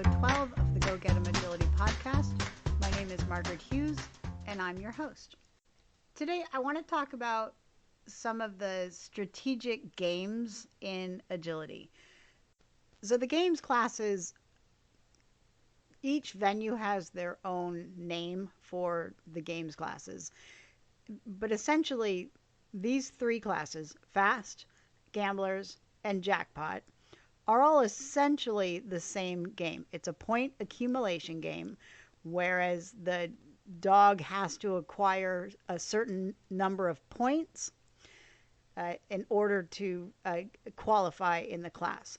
episode 12 of the Go Get 'em Agility podcast. My name is Margaret Hughes, and I'm your host. Today, I want to talk about some of the strategic games in agility. So the games classes, each venue has their own name for the games classes. But essentially, these three classes, Fast, Gamblers, and Jackpot, are all essentially the same game. It's a point accumulation game, whereas the dog has to acquire a certain number of points in order to qualify in the class.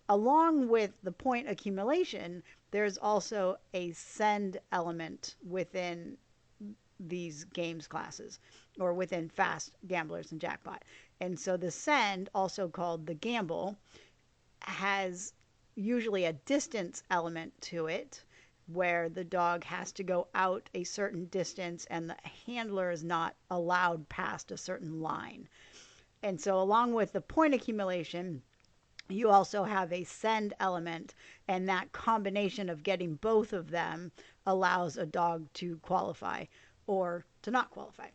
Along with the point accumulation, there's also a send element within these games classes, or within Fast, Gamblers, and Jackpot. And so the send, also called the gamble, has usually a distance element to it, where the dog has to go out a certain distance and the handler is not allowed past a certain line. And so along with the point accumulation, you also have a send element, and that combination of getting both of them allows a dog to qualify or to not qualify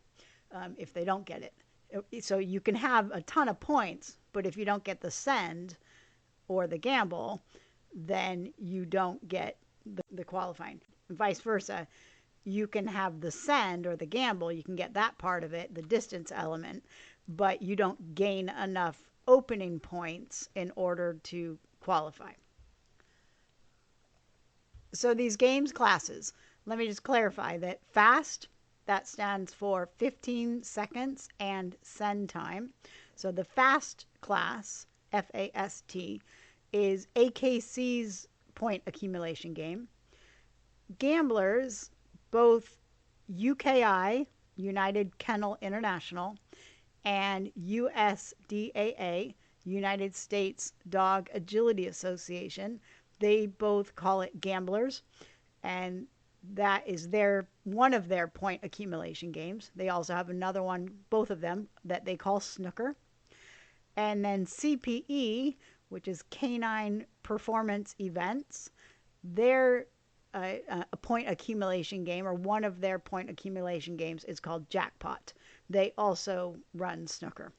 if they don't get it. So you can have a ton of points, but if you don't get the send or the gamble, then you don't get the qualifying. Vice versa, you can have the send or the gamble, you can get that part of it, the distance element, but you don't gain enough opening points in order to qualify. So these games classes, let me just clarify that Fast, that stands for 15 seconds and send time. So the Fast class, F-A-S-T, is AKC's point accumulation game. Gamblers, both UKI, United Kennel International, and USDAA, United States Dog Agility Association, they both call it Gamblers, and that is one of their point accumulation games. They also have another one, both of them, that they call Snooker. And then CPE, which is Canine Performance Events, their a point accumulation game, or one of their point accumulation games, is called Jackpot. They also run Snooker.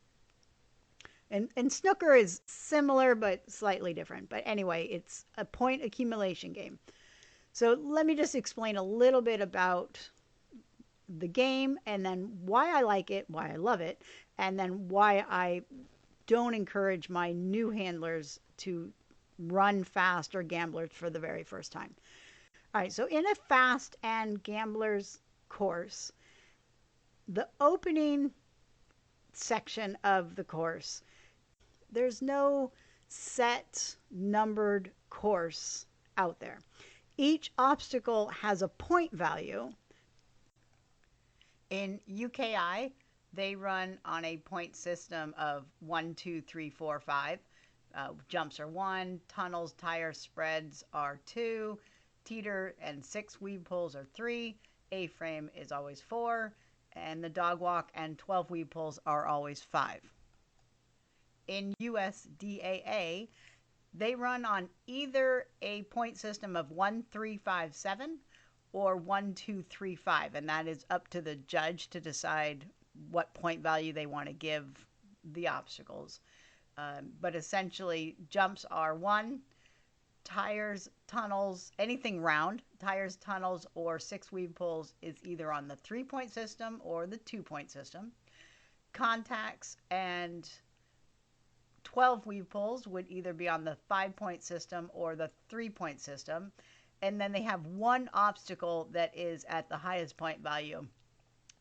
And Snooker is similar but slightly different. But anyway, it's a point accumulation game. So let me just explain a little bit about the game, and then why I like it, why I love it, and then why I don't encourage my new handlers to run Fast or Gamblers for the very first time. All right, so in a Fast and Gamblers course, the opening section of the course, there's no set numbered course out there. Each obstacle has a point value. In UKI, they run on a point system of 1, 2, 3, 4, 5. Jumps are 1, tunnels, tire spreads are 2, teeter and 6 weave pulls are 3, A-frame is always 4, and the dog walk and 12 weave pulls are always 5. In USDAA, they run on either a point system of 1, 3, 5, 7 or 1, 2, 3, 5, and that is up to the judge to decide what point value they want to give the obstacles. But essentially, jumps are 1, tires, tunnels, anything round, tires, tunnels, or 6 weave pulls is either on the 3-point system or the 2-point system. Contacts and 12 weave pulls would either be on the 5-point system or the 3-point system. And then they have one obstacle that is at the highest point value,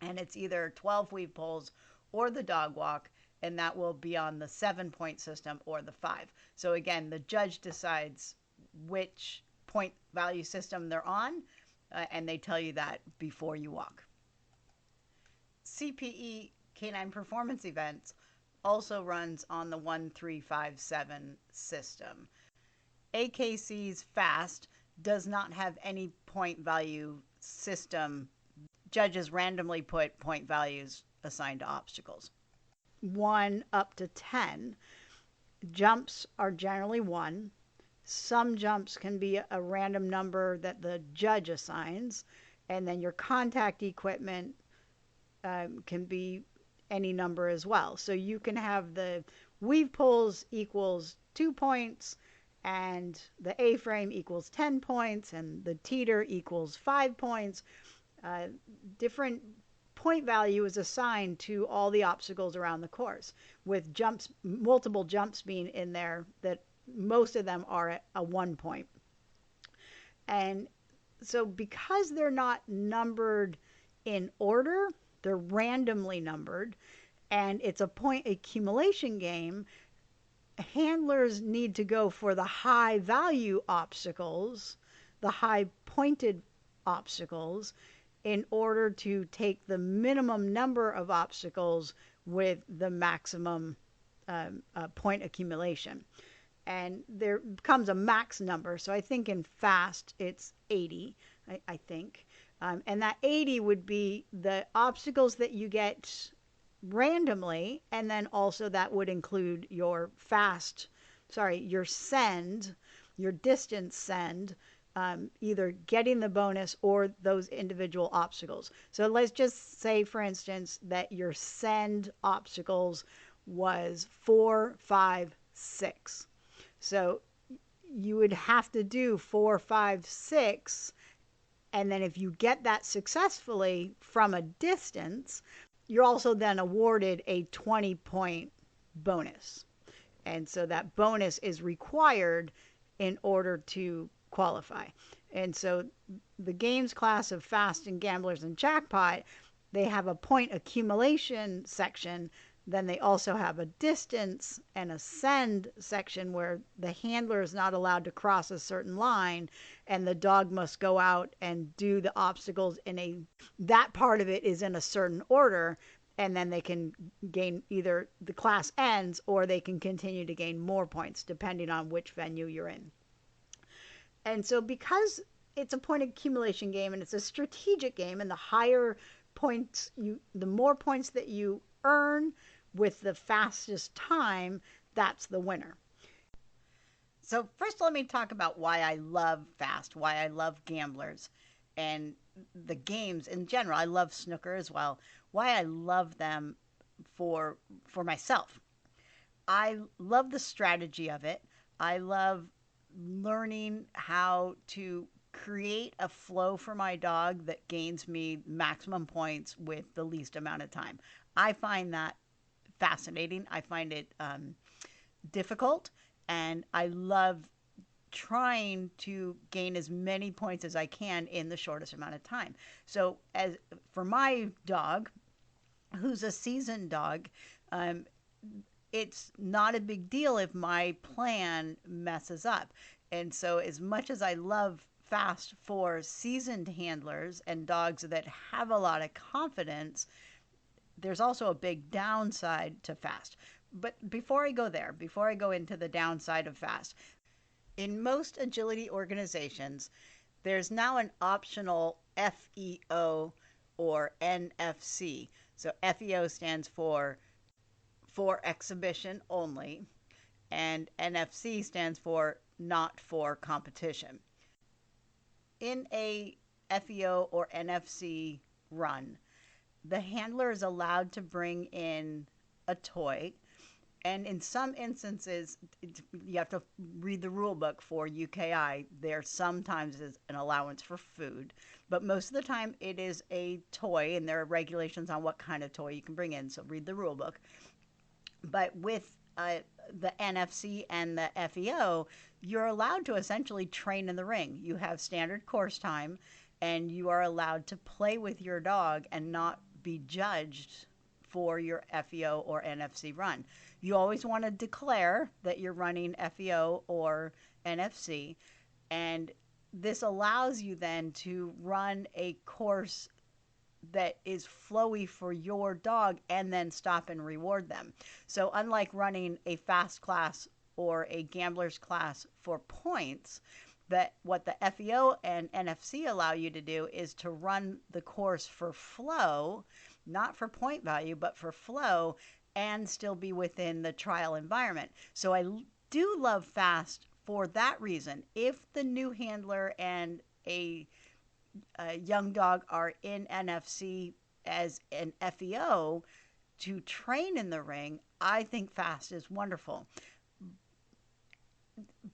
and it's either 12 weave pulls or the dog walk, and that will be on the 7-point system or the 5. So again, the judge decides which point value system they're on, and they tell you that before you walk. CPE, Canine Performance Events, also runs on the 1, 3, 5, 7 system. AKC's Fast does not have any point value system. Judges randomly put point values assigned to obstacles. 1 up to 10. Jumps are generally 1. Some jumps can be a random number that the judge assigns, and then your contact equipment can be any number as well. So you can have the weave pulls equals 2 points, and the A-frame equals 10 points, and the teeter equals 5 points. Different point value is assigned to all the obstacles around the course, with jumps, multiple jumps being in there that most of them are at a 1 point. And so because they're not numbered in order, they're randomly numbered, and it's a point accumulation game, handlers need to go for the high value obstacles, the high pointed obstacles, in order to take the minimum number of obstacles with the maximum point accumulation. And there becomes a max number. So I think in fast it's 80, I think. And that 80 would be the obstacles that you get randomly, and then also that would include your your send, your distance send, either getting the bonus or those individual obstacles. So let's just say, for instance, that your send obstacles was 4, 5, 6. So you would have to do 4, 5, 6, and then if you get that successfully from a distance, you're also then awarded a 20-point bonus. And so that bonus is required in order to qualify. And so the games class of Fast and Gamblers and Jackpot, they have a point accumulation section. Then they also have a distance and a send section where the handler is not allowed to cross a certain line, and the dog must go out and do the obstacles that part of it is in a certain order, and then they can gain, either the class ends or they can continue to gain more points depending on which venue you're in. And so because it's a point accumulation game and it's a strategic game, and the higher points the more points that you earn with the fastest time, that's the winner. So first let me talk about why I love Fast, why I love Gamblers, and the games in general. I love snooker as well. Why I love them for myself. I love the strategy of it. I love learning how to create a flow for my dog that gains me maximum points with the least amount of time. I find that fascinating. I find it difficult, and I love trying to gain as many points as I can in the shortest amount of time. So as for my dog, who's a seasoned dog, it's not a big deal if my plan messes up. And so as much as I love Fast for seasoned handlers and dogs that have a lot of confidence, there's also a big downside to Fast. But before I go into the downside of Fast, in most agility organizations, there's now an optional FEO or NFC. So FEO stands for exhibition only, and NFC stands for not for competition. In a FEO or NFC run, the handler is allowed to bring in a toy, and in some instances, you have to read the rule book for UKI. There sometimes is an allowance for food, but most of the time it is a toy, and there are regulations on what kind of toy you can bring in, so read the rule book. But with the NFC and the FEO, you're allowed to essentially train in the ring. You have standard course time, and you are allowed to play with your dog and not be judged for your FEO or NFC run. You always want to declare that you're running FEO or NFC, and this allows you then to run a course that is flowy for your dog and then stop and reward them. So unlike running a Fast class or a Gamblers class for points, that what the FEO and NFC allow you to do is to run the course for flow, not for point value, but for flow, and still be within the trial environment. So I do love Fast for that reason, if the new handler and a young dog are in NFC as an FEO to train in the ring, I think fast is wonderful.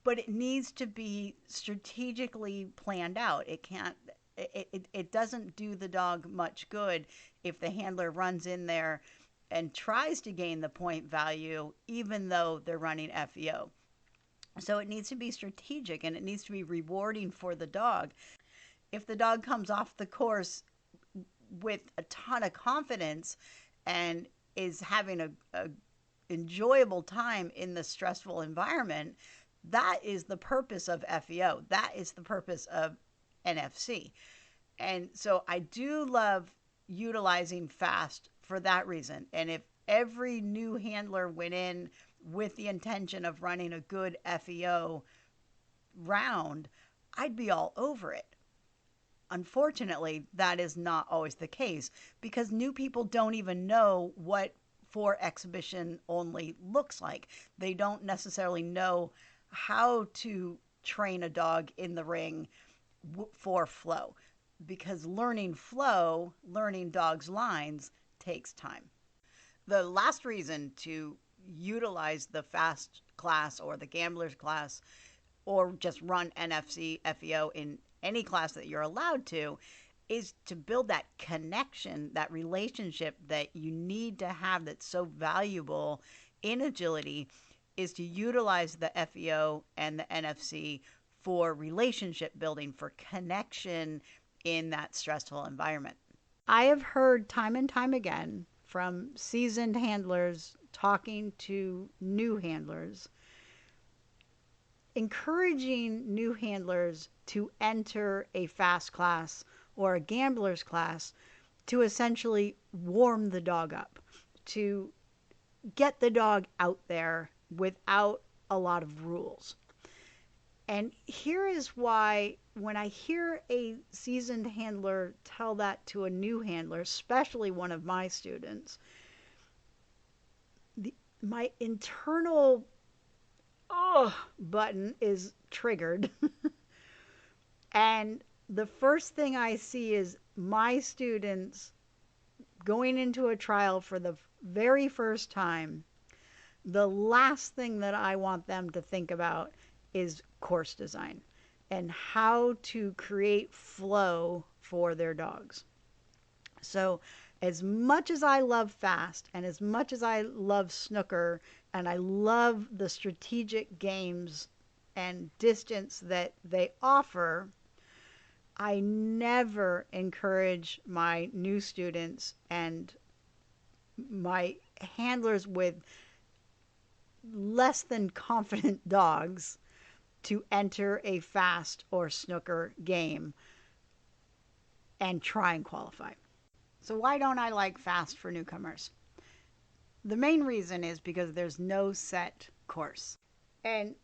But it needs to be strategically planned out. It doesn't do the dog much good if the handler runs in there and tries to gain the point value even though they're running FEO. So it needs to be strategic and it needs to be rewarding for the dog. If the dog comes off the course with a ton of confidence and is having a enjoyable time in the stressful environment, that is the purpose of FEO. That is the purpose of NFC. And so I do love utilizing fast for that reason. And if every new handler went in with the intention of running a good FEO round, I'd be all over it. Unfortunately, that is not always the case because new people don't even know what for exhibition only looks like. They don't necessarily know how to train a dog in the ring for flow because learning flow, learning dogs' lines takes time. The last reason to utilize the fast class or the gambler's class or just run NFC, FEO in any class that you're allowed to is to build that connection, that relationship that you need to have that's so valuable in agility is to utilize the FEO and the NFC for relationship building, for connection in that stressful environment. I have heard time and time again from seasoned handlers talking to new handlers, encouraging new handlers to enter a fast class or a gambler's class to essentially warm the dog up, to get the dog out there without a lot of rules. And here is why when I hear a seasoned handler tell that to a new handler, especially one of my students, my internal button is triggered. And the first thing I see is my students going into a trial for the very first time. The last thing that I want them to think about is course design and how to create flow for their dogs. So as much as I love fast and as much as I love snooker and I love the strategic games and distance that they offer, I never encourage my new students and my handlers with less than confident dogs to enter a fast or snooker game and try and qualify. So why don't I like fast for newcomers? The main reason is because there's no set course. And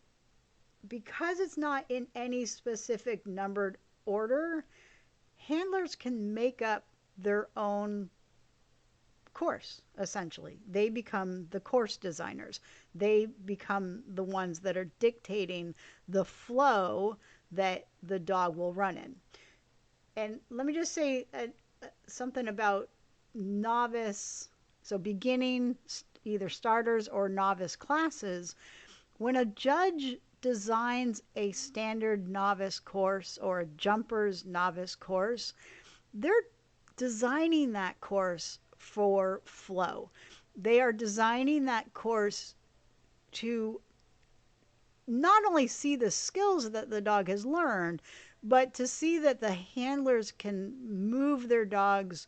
because it's not in any specific numbered order, handlers can make up their own course, essentially. They become the course designers. They become the ones that are dictating the flow that the dog will run in. And let me just say something about novice, so beginning, either starters or novice classes. When a judge designs a standard novice course or a jumper's novice course, they're designing that course for flow. They are designing that course to not only see the skills that the dog has learned, but to see that the handlers can move their dogs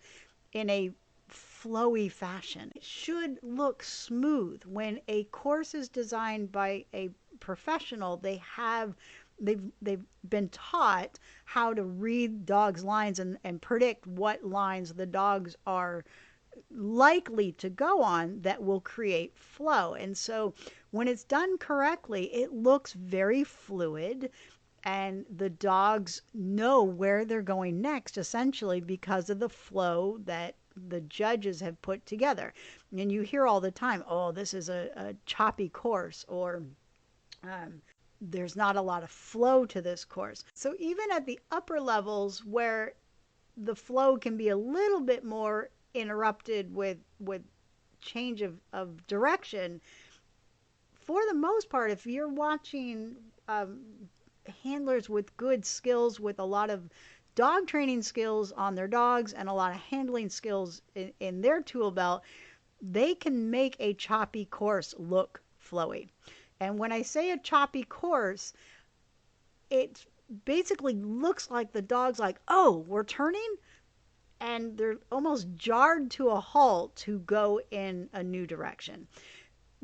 in a flowy fashion. It should look smooth. When a course is designed by a professional, they've been taught how to read dogs' lines and predict what lines the dogs are likely to go on that will create flow. And so when it's done correctly, it looks very fluid and the dogs know where they're going next, essentially because of the flow that the judges have put together. And you hear all the time, oh, this is a choppy course, or there's not a lot of flow to this course. So even at the upper levels where the flow can be a little bit more interrupted with change of direction, for the most part, if you're watching handlers with good skills, with a lot of dog training skills on their dogs and a lot of handling skills in their tool belt, they can make a choppy course look flowy. And when I say a choppy course, it basically looks like the dog's like, oh, we're turning? And they're almost jarred to a halt to go in a new direction.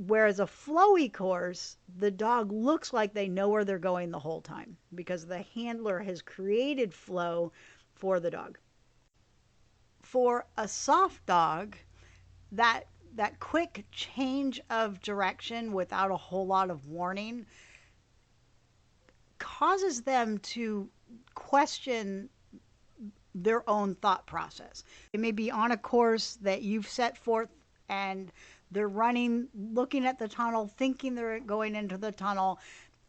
Whereas a flowy course, the dog looks like they know where they're going the whole time because the handler has created flow for the dog. For a soft dog, that quick change of direction without a whole lot of warning causes them to question their own thought process. They may be on a course that you've set forth and they're running, looking at the tunnel, thinking they're going into the tunnel,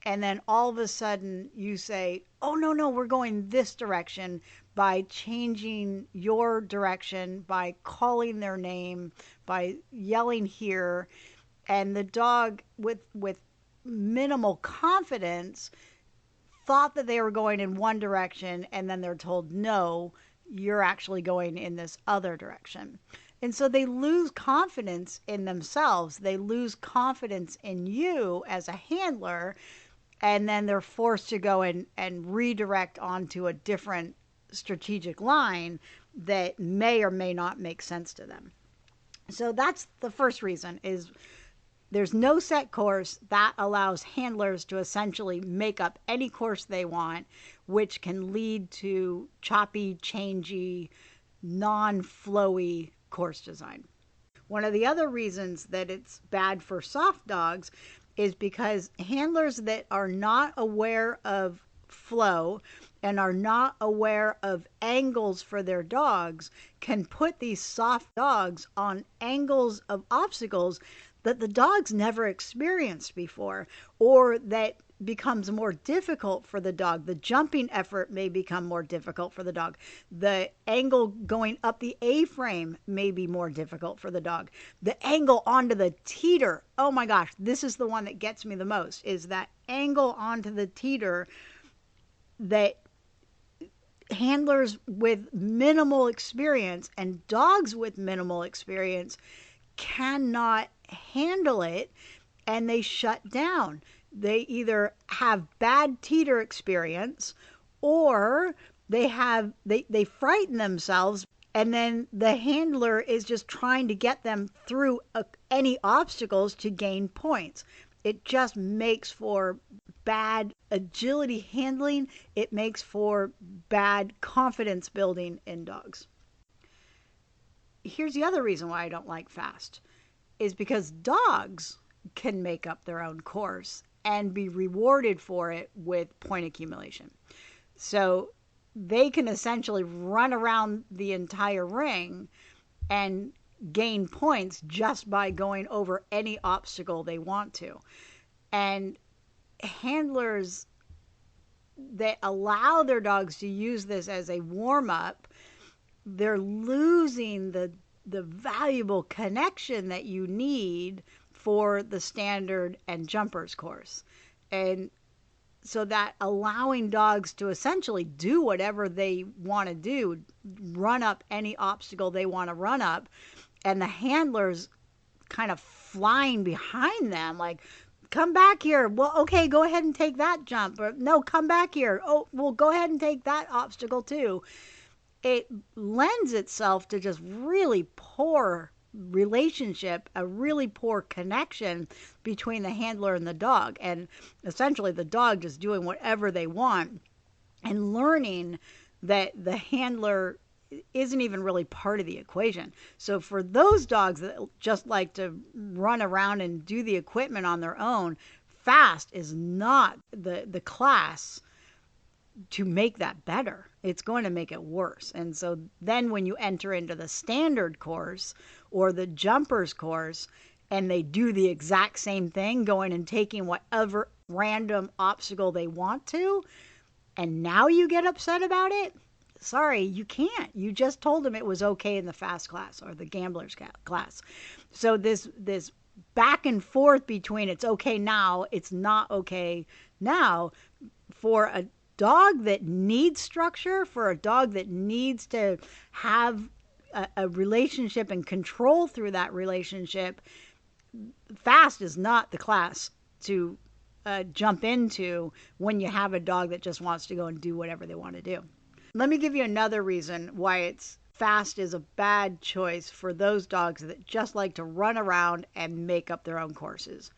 and then all of a sudden you say, oh, no, we're going this direction, by changing your direction, by calling their name, by yelling here. And the dog, with minimal confidence, thought that they were going in one direction, and then they're told, no, you're actually going in this other direction. And so they lose confidence in themselves. They lose confidence in you as a handler, and then they're forced to go and redirect onto a different strategic line that may or may not make sense to them. So that's the first reason, is there's no set course that allows handlers to essentially make up any course they want, which can lead to choppy, changey, non-flowy course design. One of the other reasons that it's bad for soft dogs is because handlers that are not aware of flow and are not aware of angles for their dogs can put these soft dogs on angles of obstacles that the dog's never experienced before, or that becomes more difficult for the dog. The jumping effort may become more difficult for the dog. The angle going up the A-frame may be more difficult for the dog. The angle onto the teeter, oh my gosh, this is the one that gets me the most, is that angle onto the teeter that handlers with minimal experience and dogs with minimal experience cannot handle it, and they shut down. They either have bad teeter experience, or they frighten themselves, and then the handler is just trying to get them through any obstacles to gain points. It just makes for bad agility handling. It makes for bad confidence building in dogs. Here's the other reason why I don't like fast, is because dogs can make up their own course and be rewarded for it with point accumulation. So they can essentially run around the entire ring and gain points just by going over any obstacle they want to. And handlers that allow their dogs to use this as a warm-up, they're losing the valuable connection that you need for the standard and jumpers course. And so that allowing dogs to essentially do whatever they want to do, run up any obstacle they want to run up, and the handlers kind of flying behind them, like, come back here. Well, okay, go ahead and take that jump. Or, no, come back here. Oh, well, go ahead and take that obstacle too. It lends itself to just really poor relationship, a really poor connection between the handler and the dog, and essentially the dog just doing whatever they want and learning that the handler isn't even really part of the equation. So for those dogs that just like to run around and do the equipment on their own, fast is not the class to make that better. It's going to make it worse. And so then when you enter into the standard course or the jumpers course, and they do the exact same thing, going and taking whatever random obstacle they want to, and now you get upset about it? Sorry, you can't. You just told them it was okay in the fast class or the gambler's class. So this back and forth between it's okay now, it's not okay now, for a dog that needs structure, for a dog that needs to have a relationship and control through that relationship, fast is not the class to jump into when you have a dog that just wants to go and do whatever they want to do. Let me give you another reason why it's fast is a bad choice for those dogs that just like to run around and make up their own courses.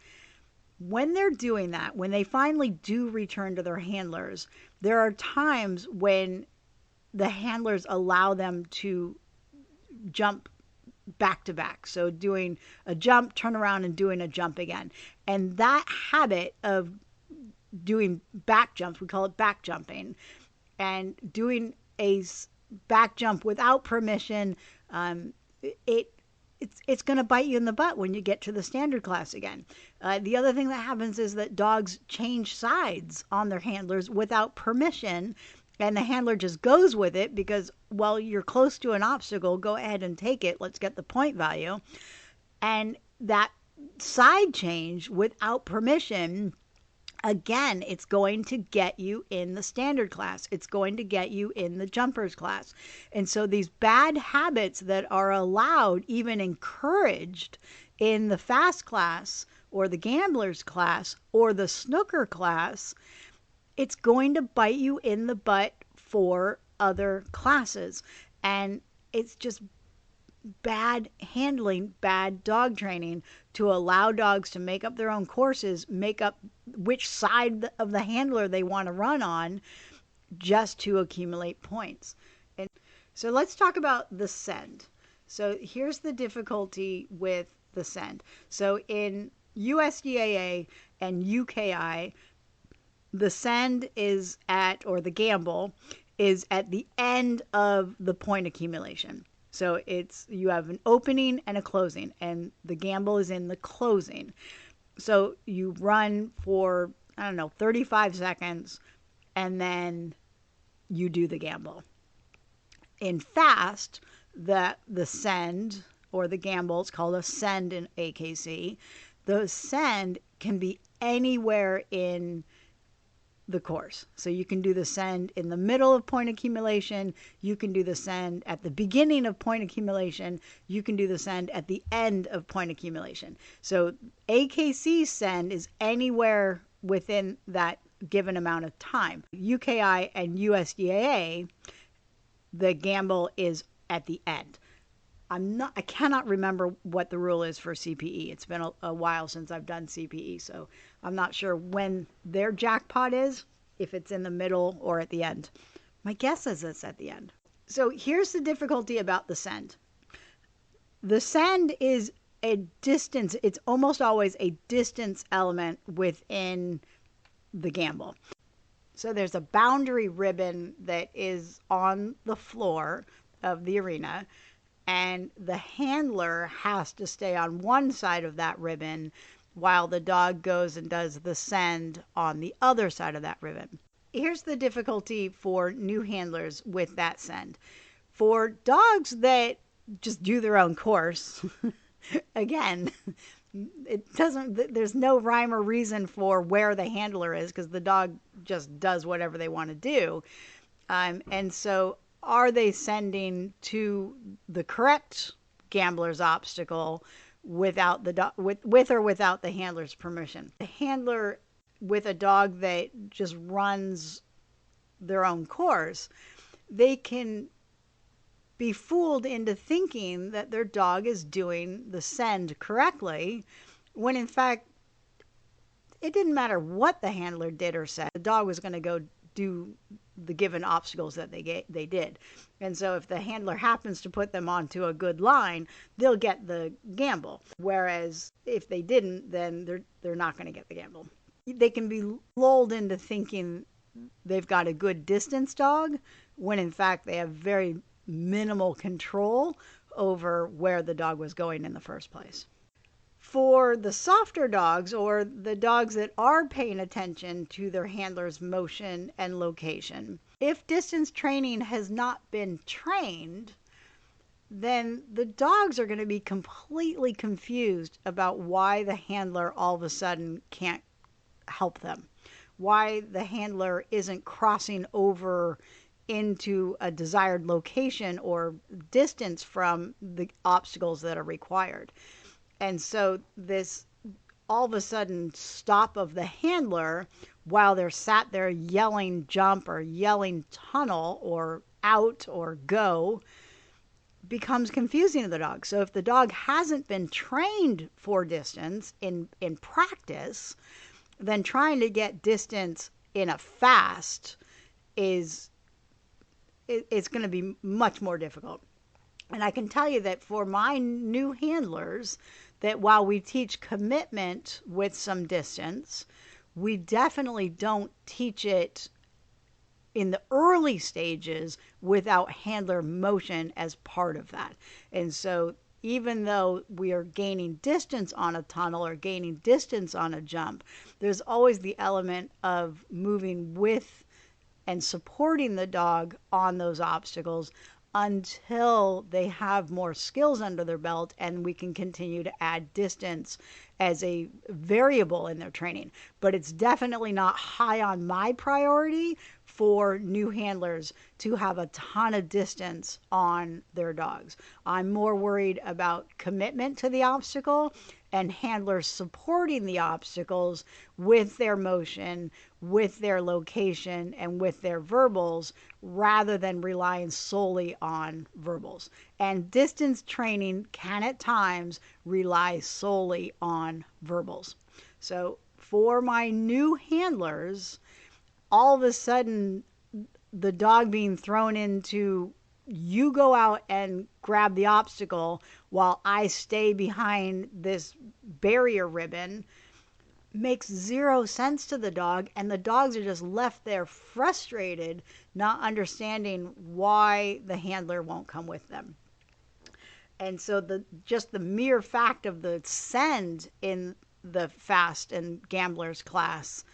When they're doing that, when they finally do return to their handlers, there are times when the handlers allow them to jump back to back. So doing a jump, turn around and doing a jump again. And that habit of doing back jumps, we call it back jumping, and doing a back jump without permission, it's going to bite you in the butt when you get to the standard class again. The other thing that happens is that dogs change sides on their handlers without permission, and the handler just goes with it because, well, you're close to an obstacle, go ahead and take it, let's get the point value. And that side change without permission, again, it's going to get you in the standard class. It's going to get you in the jumpers class. And so these bad habits that are allowed, even encouraged in the fast class or the gamblers class or the snooker class, it's going to bite you in the butt for other classes. And it's just bad handling, bad dog training to allow dogs to make up their own courses, make up which side of the handler they want to run on just to accumulate points. And so let's talk about the send. So here's the difficulty with the send. So in USDAA and UKI, the send is at, or the gamble is at the end of the point accumulation. So you have an opening and a closing, and the gamble is in the closing. So you run for, 35 seconds, and then you do the gamble. In fast, the send or the gamble, it's called a send in AKC. The send can be anywhere in the course. So you can do the send in the middle of point accumulation, you can do the send at the beginning of point accumulation, you can do the send at the end of point accumulation. So AKC send is anywhere within that given amount of time. UKI and USDAA, the gamble is at the end. I cannot remember what the rule is for CPE. It's been a while since I've done CPE, so I'm not sure when their jackpot is, if it's in the middle or at the end. My guess is it's at the end. So here's the difficulty about the send. The send is a distance. It's almost always a distance element within the gamble. So there's a boundary ribbon that is on the floor of the arena, and the handler has to stay on one side of that ribbon while the dog goes and does the send on the other side of that ribbon. Here's the difficulty for new handlers with that send. For dogs that just do their own course, again, there's no rhyme or reason for where the handler is because the dog just does whatever they want to do. And so are they sending to the correct gambler's obstacle without with or without the handler's permission? The handler with a dog that just runs their own course, they can be fooled into thinking that their dog is doing the send correctly, when in fact it didn't matter what the handler did or said. The dog was going to go do the given obstacles that they did. And so if the handler happens to put them onto a good line, they'll get the gamble. Whereas if they didn't, then they're not going to get the gamble. They can be lulled into thinking they've got a good distance dog when in fact they have very minimal control over where the dog was going in the first place. For the softer dogs, or the dogs that are paying attention to their handler's motion and location, if distance training has not been trained, then the dogs are going to be completely confused about why the handler all of a sudden can't help them, why the handler isn't crossing over into a desired location or distance from the obstacles that are required. And so this all of a sudden stop of the handler while they're sat there yelling jump or yelling tunnel or out or go becomes confusing to the dog. So if the dog hasn't been trained for distance in practice, then trying to get distance in a fast is it's going to be much more difficult. And I can tell you that for my new handlers, that while we teach commitment with some distance, we definitely don't teach it in the early stages without handler motion as part of that. And so even though we are gaining distance on a tunnel or gaining distance on a jump, there's always the element of moving with and supporting the dog on those obstacles until they have more skills under their belt and we can continue to add distance as a variable in their training. But it's definitely not high on my priority for new handlers to have a ton of distance on their dogs. I'm more worried about commitment to the obstacle and handlers supporting the obstacles with their motion, with their location, and with their verbals, rather than relying solely on verbals. And distance training can at times rely solely on verbals. So for my new handlers, all of a sudden the dog being thrown into, you go out and grab the obstacle while I stay behind this barrier ribbon, makes zero sense to the dog, and the dogs are just left there frustrated, not understanding why the handler won't come with them. And so the mere fact of the send in the fast and gamblers class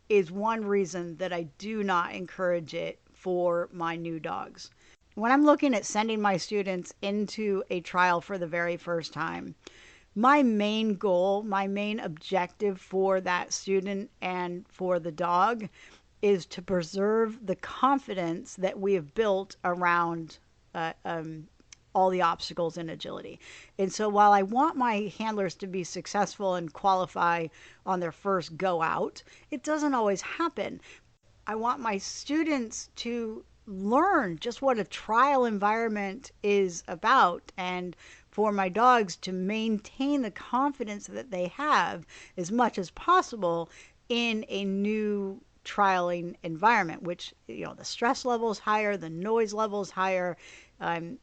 is one reason that I do not encourage it for my new dogs. When I'm looking at sending my students into a trial for the very first time, my main goal, my main objective for that student and for the dog is to preserve the confidence that we have built around all the obstacles in agility. And so while I want my handlers to be successful and qualify on their first go out, it doesn't always happen. I want my students to learn just what a trial environment is about, and for my dogs to maintain the confidence that they have as much as possible in a new trialing environment, which, the stress level is higher, the noise level is higher.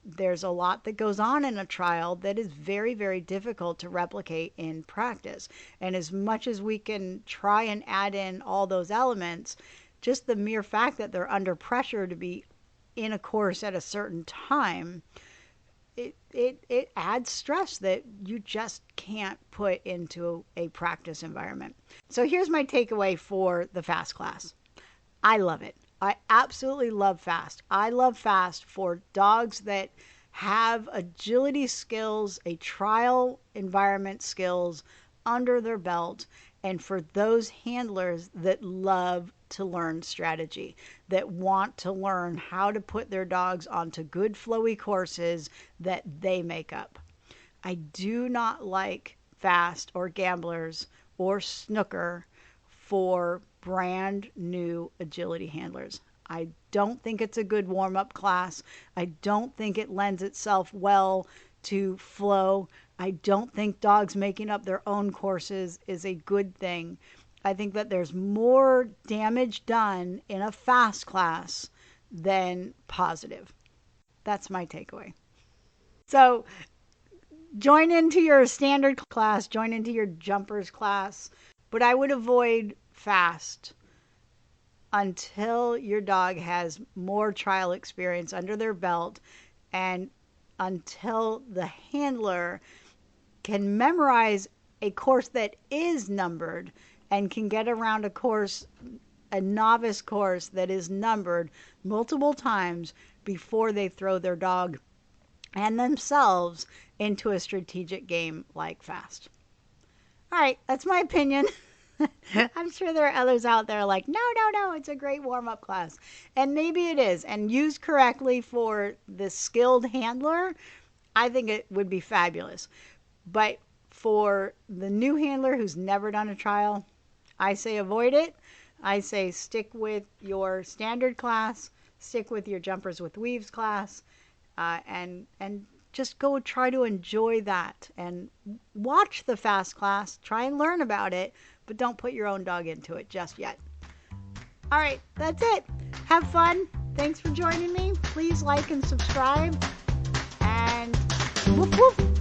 There's a lot that goes on in a trial that is very, very difficult to replicate in practice. And as much as we can try and add in all those elements, just the mere fact that they're under pressure to be in a course at a certain time, it adds stress that you just can't put into a practice environment. So here's my takeaway for the FAST class. I love it. I absolutely love FAST. I love FAST for dogs that have agility skills, a trial environment skills under their belt, and for those handlers that love to learn strategy, that want to learn how to put their dogs onto good flowy courses that they make up. I do not like FAST or gamblers or snooker for brand new agility handlers. I don't think it's a good warm-up class. I don't think it lends itself well to flow. I don't think dogs making up their own courses is a good thing. I think that there's more damage done in a FAST class than positive. That's my takeaway. So join into your standard class, join into your jumpers class, but I would avoid FAST until your dog has more trial experience under their belt and until the handler can memorize a course that is numbered and can get around a novice course that is numbered multiple times before they throw their dog and themselves into a strategic game like Fast. All right, that's my opinion. I'm sure there are others out there like, no, no, no, it's a great warm-up class. And maybe it is. And used correctly for the skilled handler, I think it would be fabulous. But for the new handler who's never done a trial, I say avoid it. I say stick with your standard class, stick with your jumpers with weaves class, and just go try to enjoy that and watch the Fast class, try and learn about it, but don't put your own dog into it just yet. All right, that's it. Have fun. Thanks for joining me. Please like and subscribe. And woof woof.